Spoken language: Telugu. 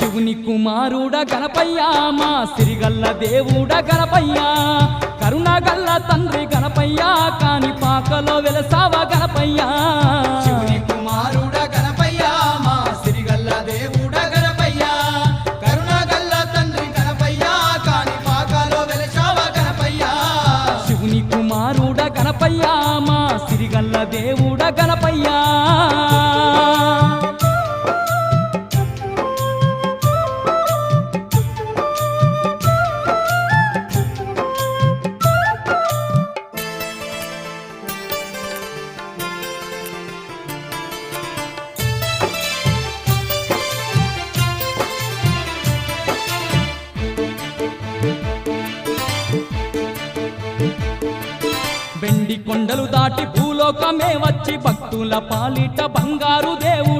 శివుని కుమారుడ గణపయ్య మా సిరిగల్ల దేవుడ గణపయ్య కరుణగల్ల తండ్రి గణపయ్య కాని పాకలో వెలసావ గణపయ్య శివుని కుమారుడ గణపయ్య మా సిరిగల్ల దేవుడ గణపయ్య కరుణగల్ల తండ్రి గణపయ్య కాని పాకలో వెలసావ గణపయ్య శివుని కుమారుడ గణపయ్య మా సిరిగల్ల దేవుడ గణపయ్య వెండి కొండలు దాటి భూలోకమే వచ్చి భక్తుల పాలిట బంగారు దేవుడు